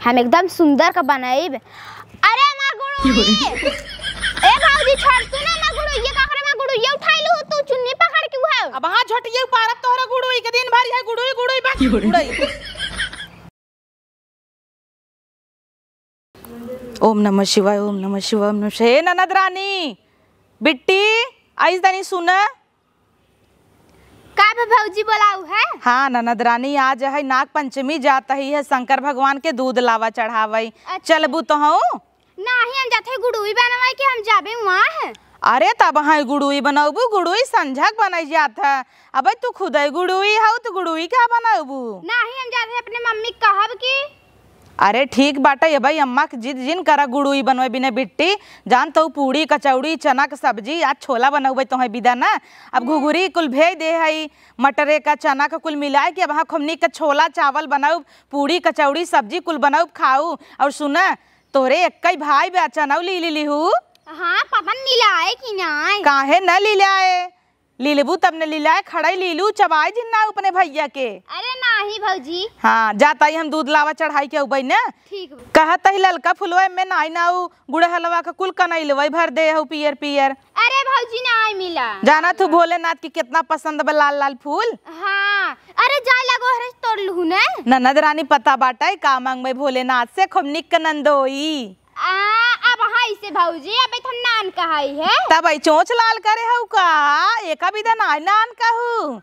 हम एकदम सुंदर का बनाइब। अरे हमार गुड़ुई ए भाऊजी छोड़ तू ना ना गुड़ुई ये का करे मैं गुड़ुई ये उठाई लू तू चुन्नी पकड़ के है। अब हां झटिए पारब तोहरा गुड़ुई के दिन भर है गुड़ुई गुड़ुई बाकी गुड़ुई। ओम नमः शिवाय ओम नमः शिवाय ओम नमः शिवाय। हे ननद रानी बिट्टी आइस तनी सुन का भाऊजी बोलाऊ है। हाँ ननद रानी आज है नाग पंचमी जाता ही है शंकर भगवान के दूध लावा चढ़ावई। अच्छा। चलबू तो हूँ नहीं हम जाते गुड़ुई बनवाई के हम जाबे वहाँ है। अरे तब हाँ गुड़ुई बनाबू गुड़ुई संझक बनाई जात है। अब तू खुद गुड़ुई हो तो गुड़ुई क्या बनाबू। नहीं हम जाते अपने मम्मी कहब की। अरे ठीक बाटे भाई अम्मा के जिद जिन करा गुड़ुई बनवे बिना बिट्टी जान तो पूड़ी कचौड़ी चना के सब्जी आज छोला बनवे तो है बिदा ना। अब घुघुरी कुल भेज दे है मटरे का चना का कुल मिलाए के अब हाँ खमनी का छोला चावल बनाऊ पूड़ी कचौड़ी सब्जी कुल बनाऊ खाऊ। और सुना तोरे एक भाई बे चनाऊ ली हूँ। हाँ पापा नीलाए की ना काहे न लीलाए लीलबू तब ने लीलाए खड़ाई लीलू चबाई जिन्ना अपने भैया के। अरे नहीं भौजी। हाँ जाता ही हम दूध लावा चढ़ाई के उबई ना। ठीक कहत ही ललका फुलवा में नाई नाऊ गुड़ हलवा का कुल कनई लवई भर दे हूँ पियर पियर। अरे भौजी नहीं मिला। जाना तू भोलेनाथ की कितना पसंद बा लाल लाल फूल। हाँ अरे जा लगो हरे तोड़ लू ने ननद रानी पता बाटा का मांग में भोलेनाथ से खूब निक नंदोई। अब हाँ इसे भौजी अब हम नान कहाई है तब चोंच लाल करे हऊ का एका विधा नान कहू।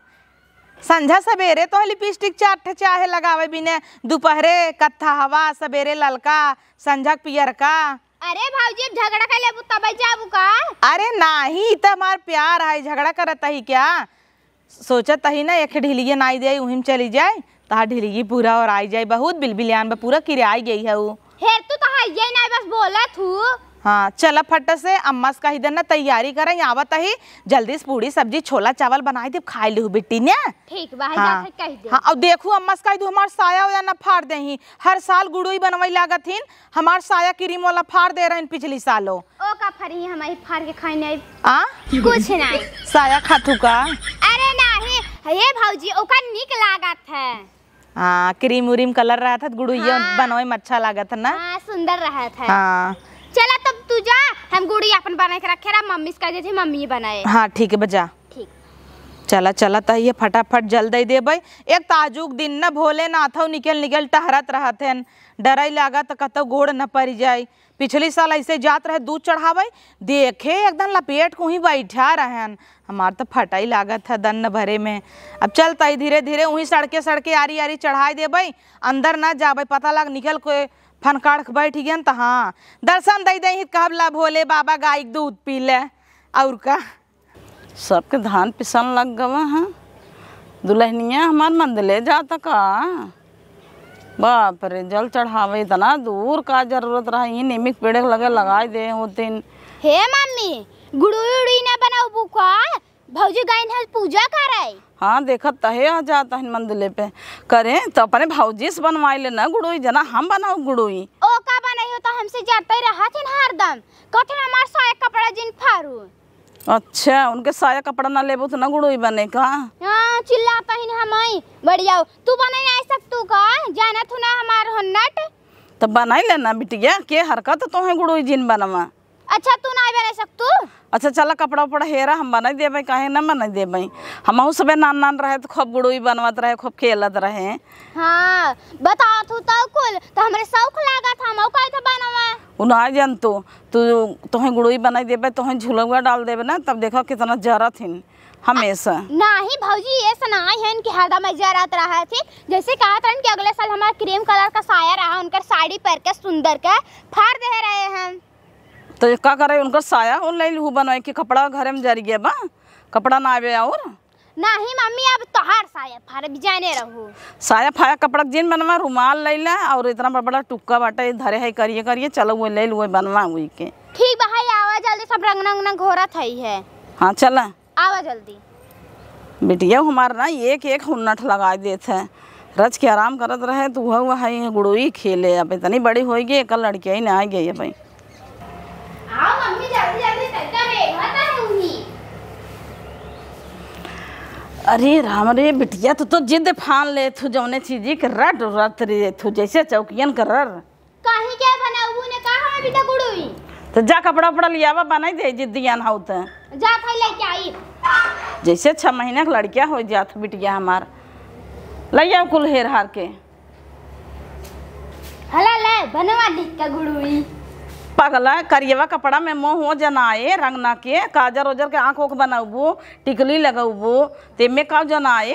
संझा सवेरे तो लिपस्टिक चाट चाहे लगावे बिने दोपहरे कत्था हवा सवेरे ललका संझा पियर का। अरे भौजी अब झगड़ा कर लेबू तब जाबू का। अरे नहीं त हमार प्यार है झगड़ा करत ही क्या सोचत ही ना एक ढिलिया नाई दे उहिम चली जाए तहा ढिलिगी पूरा और आई जाए बहुत बिलबिलियान पूरा किराई गई है वो। हेर तू तो है ये नहीं बस बोला तू। हाँ चला फट से अम्मा से कही देना तैयारी करें आवत ही जल्दी से पूड़ी सब्जी छोला चावल बनाई दे खाई लू बिट्टी ने। ठीक बा हाँ, कह दे। हाँ अब देखू अम्मा से कही दू हमार साया या ना फाड़ दे ही हर साल गुड़ुई बनवाई लागत हिन हमार साया क्रीम वाला फाड़ दे रहे पिछली सालों। ओ का फरी हमारी फाड़ के खाई नहीं आ कुछ नहीं साया खातू का। अरे नहीं ये भौजी ओका निक लागत है। हाँ क्रीम उरीम कलर रहा था गुड़ुइया बनवाई में अच्छा लागत ना। हाँ सुंदर रहा था। हाँ चला तब तू जा हम गुड़ी अपन बना के रखे रहा मम्मी से कह दे मम्मी बनाए। हाँ ठीक है बजा ठीक चला चला त ये फटाफट जल दे भाई एक ताजुक दिन न भोलेनाथ निकल टहरत रहते डराई लागा तो कहते गोड़ न पड़ जाए। पिछली साल ऐसे जात रहे दूध चढ़ावे देखे एकदम लपेट को ही बैठा रहन हमार तो फटाई लागत है दन भरे में। अब चलता ही धीरे धीरे वहीं सड़के सड़के आरी आरी चढ़ाई दे भाई अंदर ना जाबे पता लग निकल को फनकाड़ के बैठ गया तो हाँ दर्शन दे दे कहब ला भोले बाबा गाय दूध पी ले और का। सबके धान पिसन लग गवा है दुल्हनिया हमार मंदले जाता का। बाप रे जल चढ़ावे इतना दूर का जरूरत रहा ये निमिक पेड़ लगे लगाए दे होते। हे मम्मी गुड़ुई ना बनाऊ बुका भौजी गायन है पूजा करे। हाँ देखत तहे आ जाता है मंदले पे करे तो अपने भौजी से बनवाई ले ना गुड़ुई जना हम बनाओ गुड़ुई। ओ का बनाई हो तो हमसे जाता ही रहा थे हरदम कथे हमार साया कपड़ा जिन फारू। अच्छा उनके साया कपड़ा ना लेबो तो ना गुड़ुई बने का। हाँ चिल्लाता ही हम बढ़िया तू बनाई नहीं सकतू का जाना तू ना हमार हन्नट तो बनाई लेना बिटिया के हरकत तो है गुड़ुई जिन बनवा। अच्छा तू नहीं बना सकतू। अच्छा चला कपड़ा उपड़ा हेरा हम बना देवे काहे ना बना देवे हम सबे नान नान रहे तो खूब गुड़ुई बनवत रहे खूब खेलत रहे। हाँ बता तू तो कुल तो हमरे शौक लागा था हम काहे तो बनवा उन्हें जन तोहे गुड़ुई बनाई देवे तोहे झुलुआ डाल देवे ना तब देखो कितना जरत हिन हमेशा। नहीं भौजी ये सुनाई है कि हरदम जरत रहा थी जैसे कहा था कि अगले साल हमारा क्रीम कलर का साया रहा उनका साड़ी पहन के सुंदर के फाड़ दे रहे हैं तो क्या करे उनका साया ऑनलाइन हु बनवाए कि कपड़ा घरे में जरी गया बा कपड़ा ना आवे और नहीं मम्मी अब तोहार साया फाड़ भी जाने रहू साया फाया कपड़ा जिन बनवा रुमाल ले ला और इतना बड़ा बड़ा टुक्का बाटे धरे है करिए चलो वो ले लो बनवा हुई के। ठीक भाई आवा जल्दी सब रंगना घोरत है। हाँ चला आवा जल्दी बिटिया हमार ना एक एक हुन्नठ लगा देते हैं रच के आराम करत रहे तो वह है गुड़ुई खेले अब इतनी बड़ी होगी एक लड़किया ही ना आ गई है भाई। आओ मम्मी जल्दी जल्दी तैयार है अरे राम रे बिटिया तो जिद फान ले थू जौने चीजी के रट रट रे थू जैसे चौकियन कर काहे क्या बनाऊ ने कहा हमें बेटा गुड़ुई तो जा कपड़ा उपड़ा लियावा बनाई दे जिद्दियान हाउ त जा खाई लेके आई। जैसे 6 महीने का लड़किया हो जात बिटिया हमार लैया कुल हेर हार के हला ले बनवा दी का गुड़ुई पगला करिएवा कपड़ा में मोह हो जनाए रंग ना के काजर ओजर के आँख ओख बनाबू टिकली लगाबू तेमे का जनाए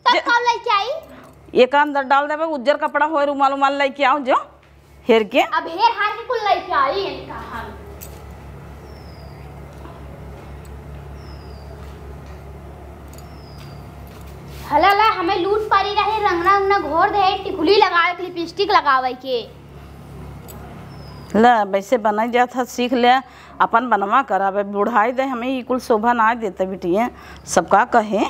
तब कब लेके आई एक अंदर डाल देवे उज्जर कपड़ा हो रुमाल उमाल लेके आओ जो हेर के अब हेर हार के कुल लेके आई इनका हम हला ला हमें लूट पारी रहे रंगना उंगना घोर दे टिकुली लगावे के लिपस्टिक लगावे के ला वैसे बनाई जात था सीख ले अपन बनवा करावे बुढ़ाई दे हमें ई कुल शोभा ना देते बिटिया सबका कहे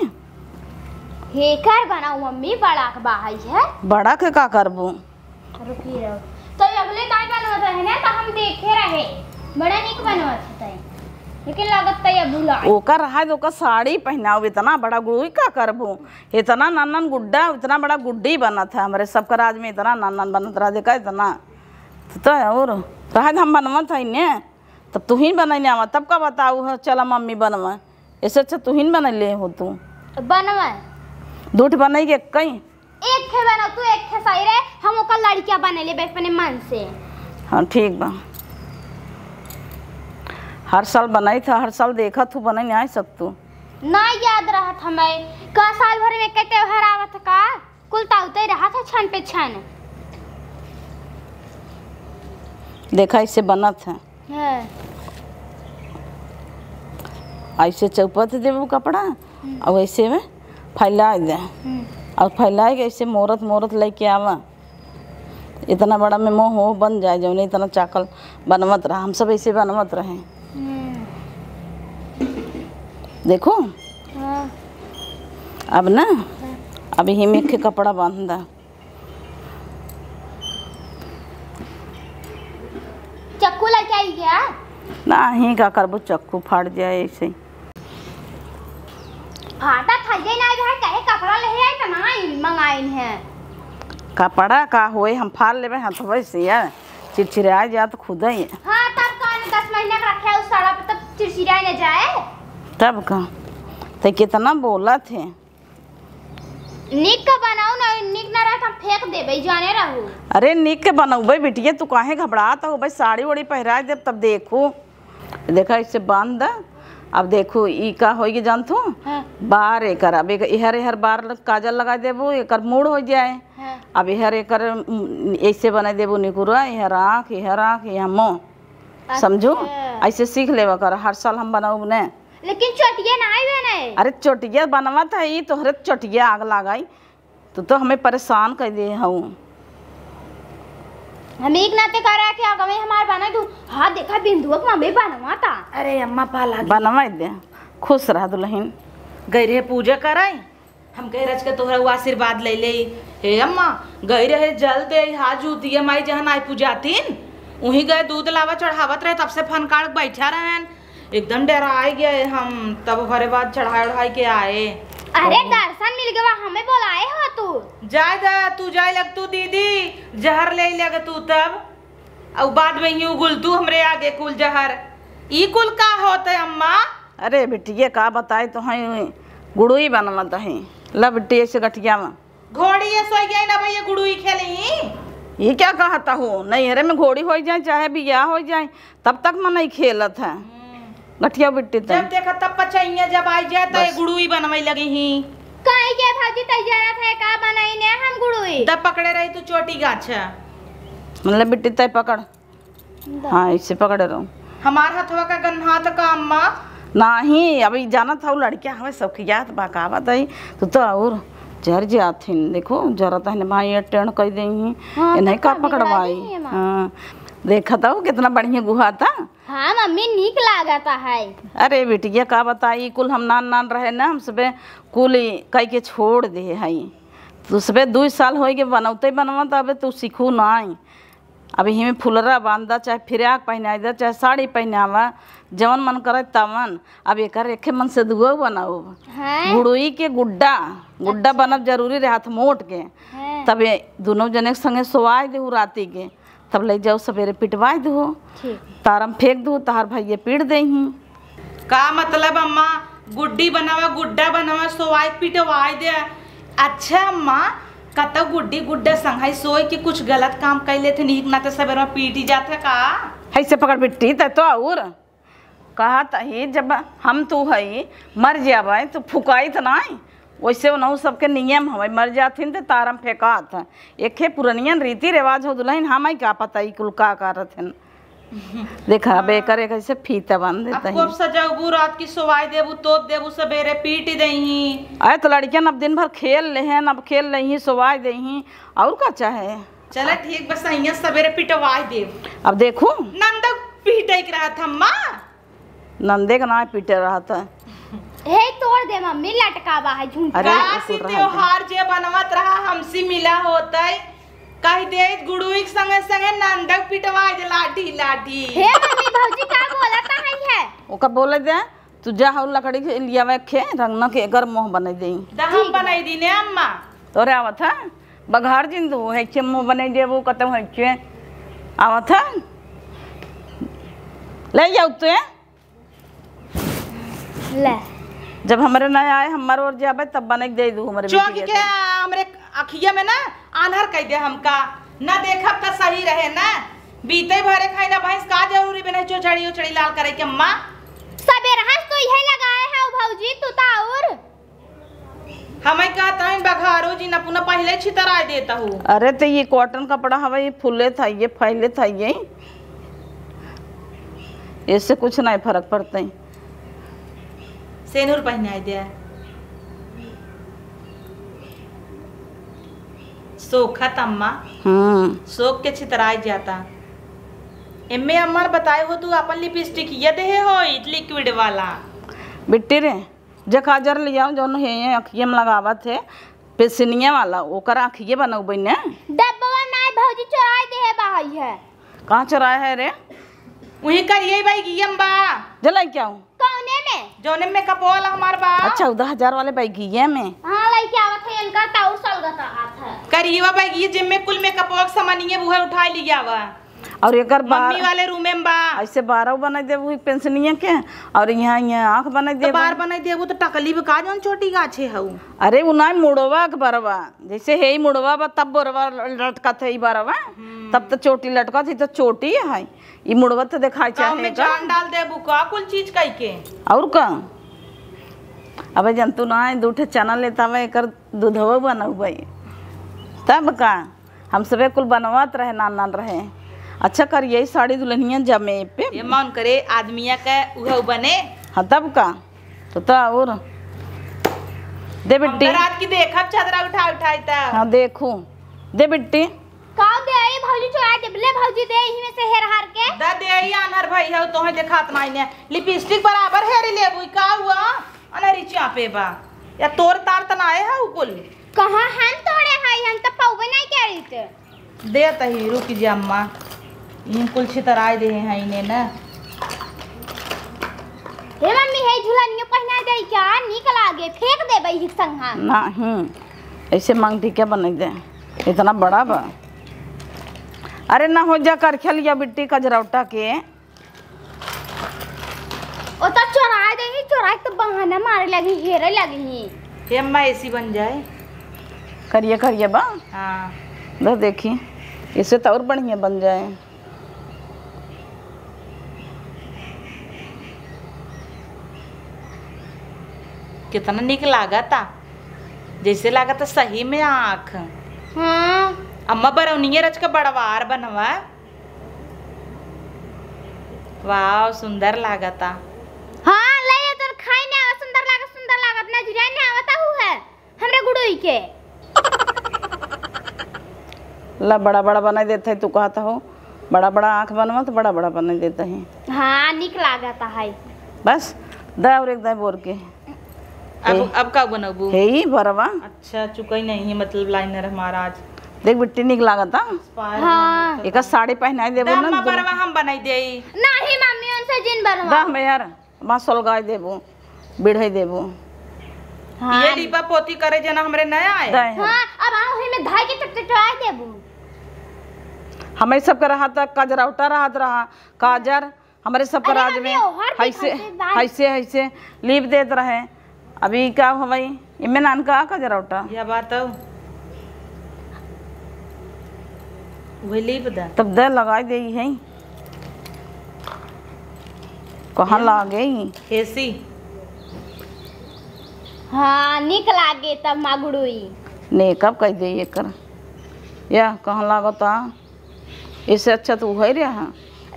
हेकर बनाऊ मम्मी बड़ा के बाहई है बड़ा के का करबू रुकी रहो तो अगले दाई बनवत है ना तो हम देखे रहे बड़ा निक बनवत है लेकिन लागत तय भूला ओकर रहा ओकर साड़ी पहनाओ इतना बड़ा गुड़ुई का करबू इतना नन्नन गुड्डा इतना बड़ा गुड्डी बना था हमारे सबका राज में इतना नन्नन बनत रहा देखा इतना तो और रहा हम बनवत है ने तब तू ही बनैने आवा तब का बताऊ चला मम्मी बनवा ऐसे अच्छा तू ही बनैले हो तू बनवा दूठ बनई के कई एक थे बनाओ तू एक थे सही रे हम ओकर लड़कियां बनेले बे अपने मन से हाँ ठीक बा हर साल बनाई था हर साल देखा तू बने नहीं आ सकतू ना याद रहा था मैं का साल भर में के त्योहार आवत का कुल ताउते रहा था छन पे छन देखा इससे बना था ऐसे चौपत देव कपड़ा और ऐसे में फैला दे और फैला के ऐसे मोरत मोरत लेके आवा इतना बड़ा में मोह हो बन जाए जो नहीं इतना चाकल बनवत रहा हम सब ऐसे बनवत रहे देखो अब ना अभी ही में के कपड़ा बांधा चक्कू लेके आई क्या ना ही का करबो चक्कू फाड़ जाए ऐसे फाटा था जे ना भाई कहे कपड़ा ले आई त ना मंगाइन है कपड़ा का होए हम फाड़ लेबे हथवे से यार चिड़चिड़ा जात खुद ही हां तब कौन 10 महीने का रखे उस साड़ा पे तब चिड़चिड़ा न जाए तब का तो कितना बोला थे निक का बनाओ ना निक ना रहा हम फेंक देबे जाने रहू अरे निक के बनौबे बिटिया तू काहे घबरात हो भाई साड़ी वड़ी पहरा दे तब देखो देखा इसे बांध दे अब देखो ई का होगी जान तू बार एकर अब इहर बार काजल लगा देबो एकर मूड हो जाए अब इहर एकर ऐसे बना देबो निकुरा इहर आँख यहाँ मुँह समझो ऐसे सीख लेवा कर हर साल हम बनाऊ ने लेकिन चोटिया ना आई बने अरे चोटिया बनवा था ई तोहरे चोटिया आग लगाई तो हमें परेशान कर दे हूँ हम एक नाते कर रहा कि आगे हमार बना दू हां देखा बिंदुआ के मम्मी बनवाता अरे अम्मा पाला बनवा दे खुश रह दुल्हन गई रहे पूजा कराई हम कह रच के तोहरा वो आशीर्वाद ले ले हे अम्मा गई रहे जल दे हाथ जूतिया माई जहन आई पूजातीन वहीं गए दूध लावा चढ़ावत रहे तब से फनकाड़ बैठा रहे एकदम डरा गए हम तब घरे बाद चढ़ाई के आए अरे दर्शन मिल गया हमें बुलाए हो तू जाए दा तू जाए लग तू दीदी जहर ले लग तू तब और बाद में यूं गुल तू हमरे आगे कुल जहर ई कुल का होता है अम्मा अरे बिटिया का बताए तो है गुड़ुई बनवत है ला बिटिया से गठिया में घोड़ी ये सोई गई ना भैया गुड़ुई खेली ये क्या कहता हो नहीं अरे में घोड़ी हो जाए चाहे बियाह हो जाए तब तक मैं नहीं खेलत है गठिया बिट्टी जब देखा तब पचैया जब आई जाए तो गुड़ुई बनवाई लगी ही काई के भाजी तैयार थे का बनाई ने हम गुड़ुई तब पकड़े रही तू चोटी गाछा मतलब बिट्टी तय पकड़ हाँ इससे पकड़े रहो हमार हथवा का गन्हा तो का अम्मा नहीं अभी जाना था वो लड़कियां हमें सब खियात बाकावत है तो और जर जाथिन देखो जरा तहने भाई अटेंड कर देही नहीं का पकड़वाई हाँ देखा था वो कितना बढ़िया गुहा था हाँ मम्मी नीक लागता है अरे बेटिया का बताई कुल हम नान रहे ना हम सबे कुल कई के छोड़ दे है तो सबे 2 साल हो गए बनौते बनवा तब तू सीखू ना अब यही में फुलरा बांधा चाहे फिराक पहना दे चाहे साड़ी पहनावा जवन मन करे तवन। अब एक एके मन से दुआ बनाओ हैं गुड़ुई के गुड्डा गुड्डा बनब जरूरी रहे हाथ मोट के। हैं तब ये दोनों जने के संगे सोवाई दू राती के तब ले जाओ सवेरे पिटवाई दू ठीक तारम फेंक दू तार भैया पीट दे ही। का मतलब अम्मा गुड्डी बनावा गुड्डा बनावा सोवाई पिटवाई दे। अच्छा अम्मा कत गुड्डी गुड्डा संघाई सोई के कुछ गलत काम कैले थे नीक ना तो सवेरे में पीटी जाते का। ऐसे पकड़ बिट्टी तो और कहा तही जब हम तू है मर जावे तो फुकाई तो नहीं वैसे वो सबके नियम हवे मर जाथिन तो तारम फेंकात एक पुरनियन रीति रिवाज हो दुल्हन हम का पता ही कुल का करथिन। देखा बेकर एक ऐसे फीता बांध देता खूब सजाऊ रात की सोवाई देबू तोप देबू सवेरे पीट दही। अरे तो लड़कियन अब दिन भर खेल ले हैं अब खेल रही सोवाई दही और का चाहे। चला ठीक बस अहिया सवेरे पिटवाई देब। अब देखू नंदा पीटे के रहा था माँ नंदे का ना पीटे रहा था। हे तोड़ दे मम्मी लटकावा है झुमका। अरे काशी त्योहार जे बनवत रहा हमसे मिला होता कह दे गुड़ुई के संगे संगे नंदक पिटवाई दे लाठी लाठी। हे मम्मी भौजी का बोलता है ओका बोले दे तू जा हो लकड़ी के लिया वे खे रंगना के एकर मुंह बना दे हम बनाई दी ने अम्मा तोरे आवत है बघार जिंदू है के मुंह बना देबू कतम है के आवत है ले जाओ तू ले जब हमारे ना आए हमारे और जाबे तब बना के दे दू हमारे चौक के हमरे अखिया में ना आन्हर कह दे हमका ना देखब त सही रहे ना बीते भरे खाई ना भैंस का जरूरी बने चोचड़ी उचड़ी लाल करे के अम्मा सवेरे हंस तो यही लगाए है भौजी तू ता और हमें कहता है बघारो जी ना पुनः पहले छितरा देता हूँ। अरे तो ये कॉटन कपड़ा हवा ये फुले था ये फैले था ये इससे कुछ नहीं फर्क पड़ता है। सेनूर पहनाई दे सोखत अम्मा सोख के छितराई जाता। एमे अम्मा बताए हो तू अपन लिपस्टिक ये दे हो लिक्विड वाला बिट्टी रे जे काजर लिया जौन है अखिए में लगावत है पेसनिया वाला ओकर अखिए बनौबै ने डब्बा नाय भौजी चोराई दे है बाहई है। कहाँ चुराया है रे वही करिए भाई गियम बा जलाई क्या हूँ कौने में जोने में कपोल हमार बा। अच्छा 14,000 वाले बैगिए में हां लइके आवत है इनका ताऊ सलगत हाथ है करिए भाई गिय जिम में कुल में कपोल सामानिए बुहे उठाई लिया बा और एकर मम्मी वाले रूम में बा ऐसे 12 बना दे वो पेंशनिया के और यहाँ आँख बना दे बार बनाई देबो तो टकली में का जोन छोटी गाछे हऊ। अरे वो ना मुड़वा के बरवा जैसे है ही मुड़वा बा तब बोरवा लटका थे ही बरवा तब तो चोटी लटका थी तो चोटी है ये मुड़वा तो दिखाई चाहे जान डाल देबू का कुल चीज कई के और का अबे जंतु ना दूठे चना लेता हुआ एक दूधवा बनऊ भाई तब का हम सबे कुल बनवात रहे नान रहे। अच्छा कर यही साड़ी दुल्हनिया जमे पे ये मन करे आदमिया का उह बने। हाँ तब का तो और दे बिट्टी रात की देखब चादरा उठा उठाई ता हाँ देखू दे बिट्टी का दे आई भौजी चोराई दे ले भौजी दे ही में से हेर हार के दा दे आई अनहर भाई हो तोहे देखात नहीं ने लिपस्टिक बराबर हेरी लेबू का हुआ अनहरी चापे बा या तोर तार तनाए है कुल कहां हम तोड़े है हम तो पौवे नहीं करी दे तही रुक जा अम्मा इन कुल छितराई दे हैं इने ना। हे मम्मी हे झुलनियो पहना दे क्या निक लागे फेंक दे बई संगा नहीं ऐसे मांगटी क्या बना दे इतना बड़ा बा। अरे ना हो जा कर खेलिया बिट्टी कजरौटा के ओ तो चोरा दे ही चोरा तो बहाना मारे लगी हेरे लगी ये अम्मा ऐसी बन जाए करिए करिए बा हाँ लो देखी इससे तो और बढ़िया बन जाए। कितना निक लागता जैसे लागता सही में आँख। हां अम्मा बरौनिये रच का बड़वार बनवा वाह सुंदर लागता। हां ले तो खाई ने सुंदर लागत ना जुरिया ने आवता हु है हमरे गुड़ोई के ला बड़ा बड़ा बना देता है तू कहता हो बड़ा बड़ा आँख बनवा तो बड़ा बड़ा बना देता है। हां निक लागता है बस दा और एक दा बोर के अब का बनबू है ही बरवा। अच्छा चुकई नहीं है मतलब लाइनर हमारा आज देख बिट्टी निक लागता। हाँ एक साड़ी पहनाई देबो ना दामा बरवा हम बनाई देई नहीं मम्मी उनसे जिन बनवा दा में यार मां सोलगाई देबो बिढ़ई देबो। ये लिपा पोती करे जना हमरे नया आए दाए हाँ अब आओ ही में धाई के टटटवाए देबू। हमें सब का रहा था काजरौटा रहा काजर हमारे सब का अरे राज मम्मी, में ओहर भी ऐसे खाते बाल। ऐसे लीप देत रहे। अभी क्या हो भाई इनमें नान का काजरौटा या बात वही लिप दा तब दे लगाई दे है कहाँ लागे एसी हाँ निक लागे तब मागुड़ुई ने कब कह दे ये कर या कहाँ लागता इससे अच्छा तो है रहा।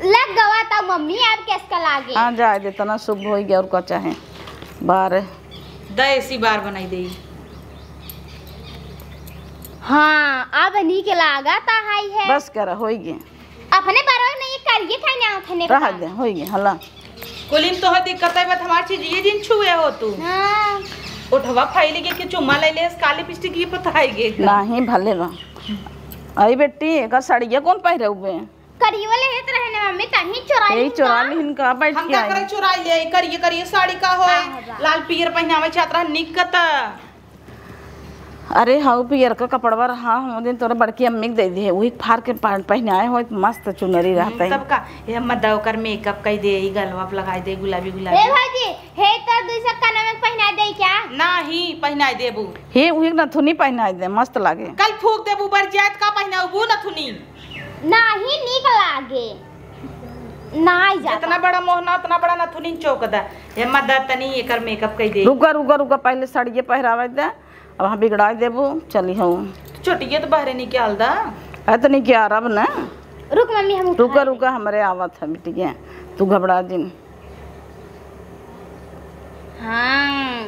लग गवा तब मम्मी अब किसका लागे। हाँ जाए दे तना शुभ हो गया और क्या चाहे बार दा एसी बार बनाई देई। हाँ अब निक लागा ता हाई है बस कर हो गया अपने बारे में ये करिए था ना थने रह दे हो गया हला कुलिन तो दिक्कत है बत हमार चीज ये दिन छुए हो तू हाँ उठवा फैली के चुम्मा ले ले काली पिस्टिक की पताई गे नहीं भले रह आई बेटी एक साड़िया कौन पहरे हुए करिए वाले हेत रहे ना मम्मी कहीं चुराई यही चोरा लिहिन का बैठ हम के का करे आई चुराई ले करिए करिए साड़ी का होए हाँ। लाल पीर पहनावे छात्रा निकत अरे हाउ पियर का कपड़वा रहा हम दिन तोरा बड़की अम्मी के दे दी वही फाड़ के पहने आए हो मस्त चुनरी रहता है तब का ये मदव कर मेकअप कई दे गलवा लगाई दे गुलाबी हे गुलाबी भाजी हे तो दूसरा कान में पहना दे क्या नाही पहनाई देबू हे वही नथुनी पहनाई दे मस्त लागे कल फूक देबू बरजात का पहनाबू नथुनी नहीं निक लागे नहीं जाता जितना बड़ा मोहना उतना बड़ा नथुनी चौक दा ये मदद तनी एकर मेकअप कई दे रुका पहले साड़िए पहरावे दे अब हम बिगड़ा देबो चली हूँ छोटिए तो बाहर निकाल दा इतनी क्या रब ना रुक मम्मी हम उठा रुका हमारे आवत है बिटिया तू घबरा दिन हाँ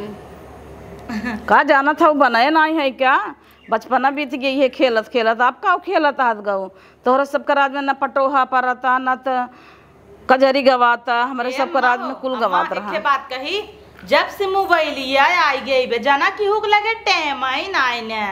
का जाना था वो बनाए नहीं है क्या बचपना बीत गई है खेलत खेलत आप का खेलत हाथ गऊ तोहरा सबका राज में न पटोहा परता न तो कजरी गवाता हमारे सबका राज में कुल गवात रहा बात कही जब से मोबाइलिया आई गई बे जाना की हुक लगे टाइम आई नाई ने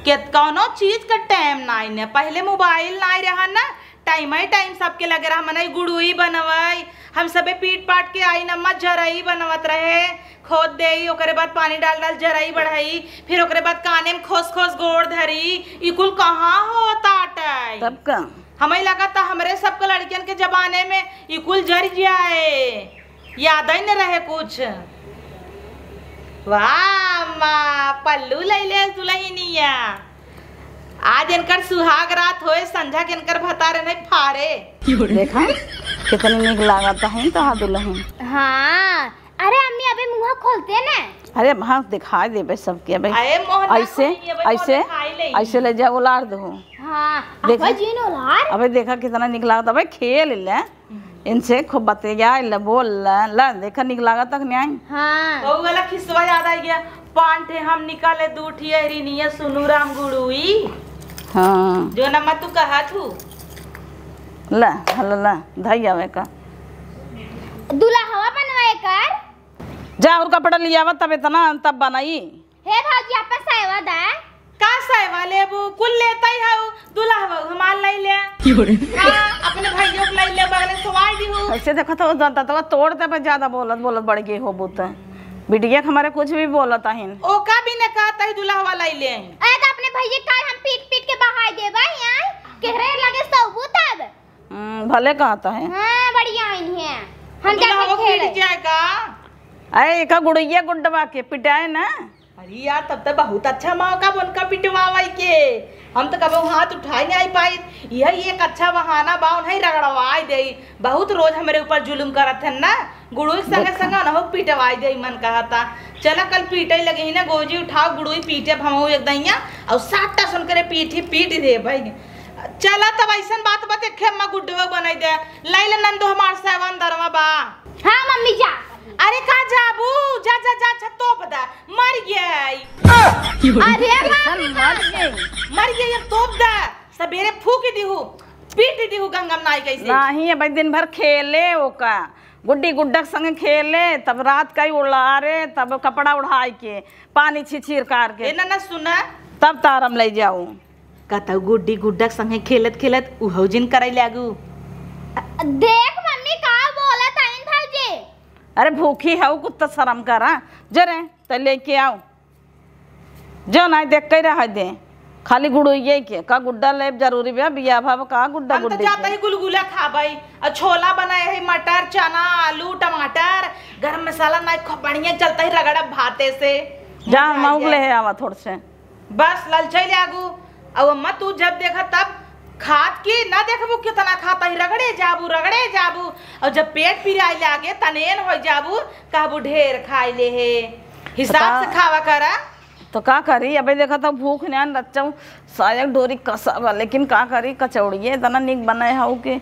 के कौनो चीज का टाइम नाई ने पहले मोबाइल नाई रहा ना टाइम आई टाइम सबके लगे रहा मने गुड़ुई बनवाई हम सबे पीट पाट के आई नम्मा जरई बनवत रहे खोद देई ओकरे बाद पानी डाल डाल जरई बढ़ाई फिर ओकरे बाद काने में खोस खोस गोड़ धरी ई कुल कहाँ होता टाई तब का हमें लगा था हमरे सबके लड़कियन के जमाने में ई कुल जर जाए याद ही न रहे कुछ वाह माँ पल्लू ले ले दुल्हनिया आज इनकर सुहाग रात होए संझा के इनकर भतारे नहीं फारे देखा कितनी निक लागता है तो दुल्हन हाँ अरे अम्मी अबे मुंह खोलते ना अरे हाँ दिखाई दे भाई सबके भाई अरे मोहन ऐसे ले जा उलार दो हाँ देखा? अबे जीनो लार अबे देखा कितना निक लागता भाई खेल ले इनसे खूब बतिया ले बोल ला देखा निक लागत तक नहीं हाँ वो वाला खिस्सा याद आ गया पांठे हम निकाले दूठी हरी निया सुनू राम गुड़ुई हाँ जो नमा तू कहा तू ला ला धाई आवे का दूल्हा हवा बनवाए कर जा और कपड़ा लिया तब इतना तब बनाई हे भाजी आप साइवा दा का साइवा लेबू कुल लेता ही हाउ दूल्हा हमार लाई ले हाँ, अपने भाइयों को लाई ले बगले सवाई दी हूँ ऐसे देखा तो जाता तो तोड़ते पे ज्यादा बोलत बोलत बढ़ गई हो बुत बिटिया हमारे कुछ भी बोलता है ओ का भी ने कहा तही दूल्हा वाला लाई ले अरे तो अपने भैया का हम पीट पीट के बहाई देबा यार केहरे लगे सबू तब भले कहता है हां बढ़िया आई है हम दूल्हा जाके वो खेले पीट जाएगा अरे का गुड़िया गुड्डवा के पिटाए ना अरे यार तब तो बहुत अच्छा मौका उनका पिटवावाई के हम तो कभी हाथ उठाई नहीं आई पाई यही एक अच्छा बहाना बा नहीं रगड़वाई दे बहुत रोज हमारे ऊपर जुलुम करत है ना गुड़ुई संगे संगे ना पिटवाई दे मन कहा था चला कल पीटे लगे ही ना गोजी उठाओ गुड़ुई पीटे हम एक दैया और 60 सुन करे पीट दे भाई चला तब ऐसा बात बात खेमा गुड्डवा बनाई दे लाई ले नंदो हमार सेवन दरवा बा हां मम्मी जा अरे का जाबू जा जा जा तोप दा मर गई अरे मर गई अब तोप दा सवेरे फूक दीहू पीट दीहू गंगम नाई कैसे नहीं भाई दिन भर खेले ओका गुड्डी गुड्डक संग खेले तब रात का ही उड़ारे तब कपड़ा उड़ाई के पानी छिछीर कार के ना सुना तब तारम ले जाऊ कतौ गुड्डी गुड्डा संगे खेलत खेलत उहो जिन करे लागू। देख मम्मी का बोलत आइन भौजी। अरे भूखी है वो कुत्ता शर्म करा जरे तो लेके आओ जो नहीं देख के रह दे खाली गुड़ुइये के का गुड्डा लेब जरूरी बे बिया भाव का गुड्डा हम तो गुड्डी जाते ही गुलगुला खाबाई और छोला बनाए है मटर चना आलू टमाटर गरम मसाला ना खूब बढ़िया चलता ही रगड़ा भाते से जा मऊक ले आवा थोड़ से बस ललचाई लागू। अब अम्मा तू जब देखा तब खात की ना देखबू कितना खाता ही रगड़े जाबू और जब पेट पिराई लागे तनेन हो जाबू कहबू ढेर खाई ले है हिसाब से खावा करा। तो का करी अबे देखा तो भूख न्यान रचाऊ शायद डोरी कसा लेकिन का करी कचौड़िए इतना निक बनाए हाउ के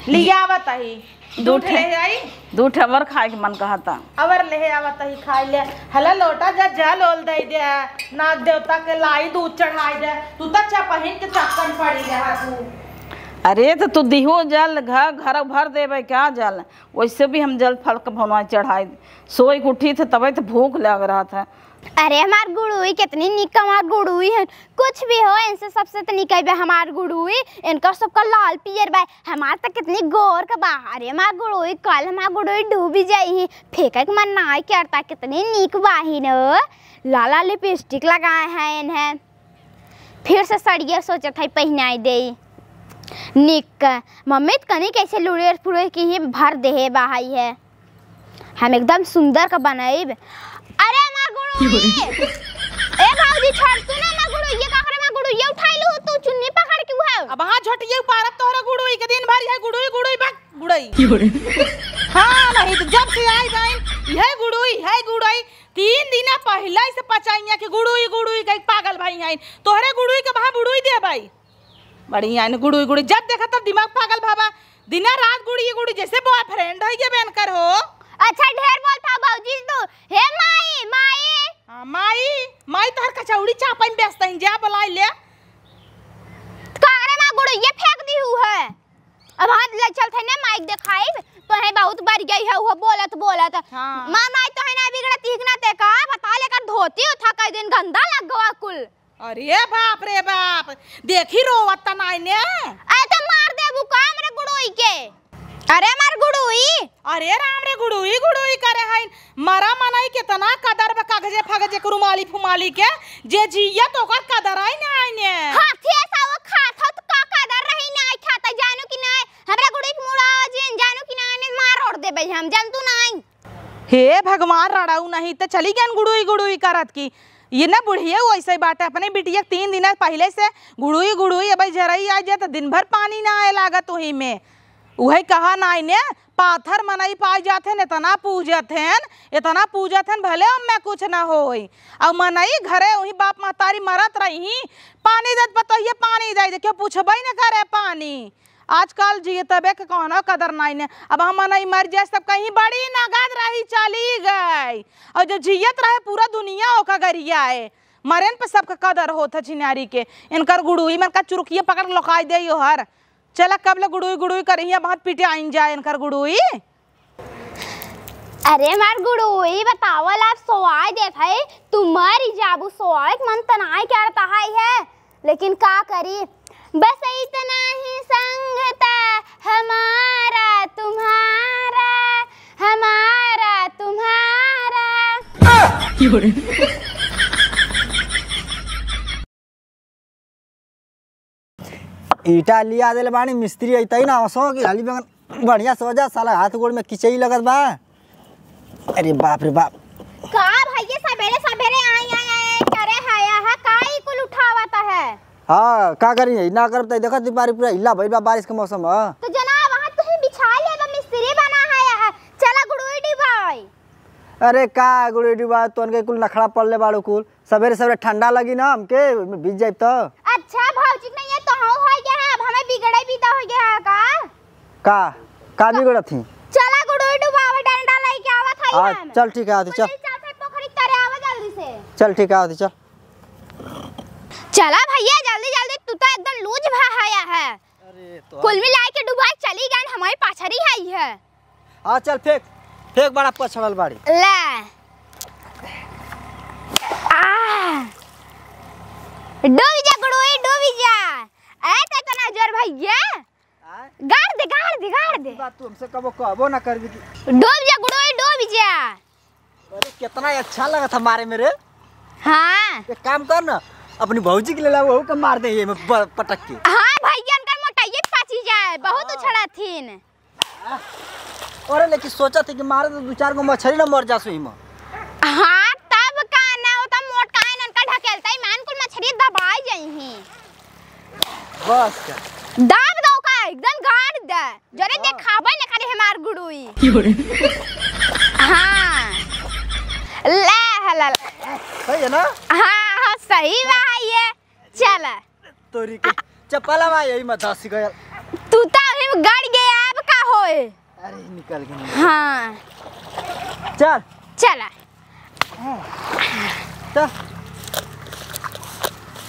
लिया आवत ही दूध ले आई दूध अवर खाए के मन कहता अवर ले आवत ही खाई ले हला लोटा जा जल ओल दे दे नाग देवता के लाई दूध चढ़ाई दे तू तो चपहिन के चक्कर पड़ी रहा तू। अरे तो तू दिहो जल घर भर देवे क्या जल वैसे भी हम जल फल का भनवा चढ़ाई सोई उठी थे तभी तो भूख लग रहा था। अरे हमार गुड़ुई कितनी निक हमार गुड़ुई है कुछ भी हो इनसे सबसे तो निक है हमार गुड़ुई इनका सबका लाल पियर बा हमार तो कितनी गोर का बा। अरे हमार गुड़ुई कल हमार गुड़ुई डूबी जाई फेंका के मन ना करता कितनी निक बाही न लाला लिपस्टिक लगाए हैं इन्हें फिर से सड़िया सोचत है पहनाई दे निक मम्मी कनी कैसे लुड़े फुड़े की ही भर दे बाही है हम एकदम सुंदर का बनाई। अरे हमार गुड़ुई ए भाऊजी छोड़ तू ना हमार गुड़ुई ये का करे हमार गुड़ुई उठाई लू तू चुन्नी पकड़ के है अब हां झटिए पारब तोहरा गुड़ुई के दिन भर है गुड़ुई बक गुड़ई हां नहीं तो जब से आई गई है गुड़ुई 3 दिन पहले से पचाइया के गुड़ुई के पागल भाई है तोहरे गुड़ुई के भा बुड़ुई दे भाई बढ़िया है गुड़ुई जब देखा तब दिमाग पागल भाबा दिन रात गुड़ी जैसे बॉयफ्रेंड है ये बनकर हो। अच्छा ढेर बोलता बाबूजी तू हे माई हां माई तोहर कचौड़ी चापन बेचता है जा बुलाई ले कारे मां गुड़ ये फेंक दी हु है अब हाथ ले चल थे ना माइक दिखाई तो है बहुत बढ़ गई है वो बोलत हां माई तो है ना बिगड़ा तीखना ते का बता लेकर धोती उठा कई दिन गंदा लग गवा कुल। अरे बाप रे बाप देखी रोवत त नाई ने ए तो मार दे बुका हमरे गुड़ोई के। अरे मार गुड़ोई अरे राम रे गुड़ोई करे है मरा मनाई कितना कदर बा कागजे फगजे रुमाली फुमाली के जे जिया तो ओकर कदर आई ने आइने हाथी ऐसा वो खात हो तो का कदर रही ना आई खाता जानू कि ना हमरा गुड़ोई के मुड़ा जिन जानू कि ना ने मार ओड़ देबे हम जान तू नहीं। हे भगवान रड़ाऊ नहीं तो चली गन गुड़ोई करत की ये ना बुढ़िया वैसे बाटे अपने बिटिया 3 दिन पहले से गुड़ोई अब जरई आ जाए तो दिन भर पानी ना आए लागत वही में वही कहा नाई ने पाथर मनाई पाई जाते इतना पूजत हैं भले मैं कुछ ना होई और मनाई घरे वही बाप महतारी मरत रही पानी देत बताइए पानी दे क्यों पूछबे न करे पानी आजकल जिए तबे के कौनो कदर नहीं ने अब हम नहीं मर जाए सब कहीं बड़ी नगद रही चली गई और जो जियत रहे पूरा दुनिया ओका गरिया है मरेन पे सबका कदर होता चिनारी के इनकर गुड़ुई मन का चुरुकिया पकड़ लुकाई दे यो हर चला कब ले गुड़ुई करिए बहुत पीटे आइन जाए इनकर गुड़ुई। अरे मार गुड़ुई बतावल आप सोआई देत है तुम्हारी जाबू सोआई मन तनाई करता है लेकिन का करी बस इतना ही संगता हमारा तुम्हारा ईटा लिया दिले बानी मिस्त्री अतई ना असो कि हाली बगन बढ़िया सोजा साला हाथ गोड़ में किचई लगत बा। अरे बाप रे बाप का भैया सवेरे आई करे है का ई कुल उठावत है। हां का करी ना करब त देखत बारी पूरा हिला भइल बा बारिश के मौसम ह तो जनाब वहां तुही बिछा ले बा मिस्त्री बना है चला गुड़ुई डिबाई। अरे का गुड़ी डिबा तोन के कुल नखड़ा पड़ले बाड़ू कुल सवेरे ठंडा लगी ना हमके भीज जाइब त। अच्छा भौजी नहीं है तो हो गया है अब हमें बिगड़े भी तो हो गया है का बिगड़त थी चला गुड़ुई डुबावे डंडा लेके आवत है हम। चल ठीक है आती चल पोखरी करे आवे जल्दी से चल ठीक है आती चल चला भैया जल्दी तू तो एकदम लूज भाया है। अरे तो कुल मिला के डुबाई चली गई हमारी पाछड़ी है। हां चल फेंक बड़ा पछड़ल बाड़ी ले डूब जा गुड़ुई डूब जा। ऐ तना जोर भैया गाड़ दे बात तू हमसे कबो कहबो ना करबी कि डूब जा गुड़ोई डूब जा। अरे कितना अच्छा लगा था मारे मेरे। हाँ एक काम कर ना अपनी भौजी के ले ला वो मार दे ये में पटक के। हाँ भैया का मोटाइए पाची जाए बहुत उछड़ा थीन। अरे लेकिन सोचा थी कि मारे तो 2-4 गो मछली ना मर जासु हिम। हाँ तब का ना होता मोट का है ननका ढकेलता ईमान कुल मछली दबाई जाई बस का दाब दो का एकदम गाड़ दे जरे देखाबे न करे हमार गुड़ुई। हाँ ले हला सही है ना। हाँ सही बा ये चल तोरी के चप्पला में यही मत धस गया। तू तो हम गड़ गया अब का होए। अरे निकल गई। हाँ चल चल चल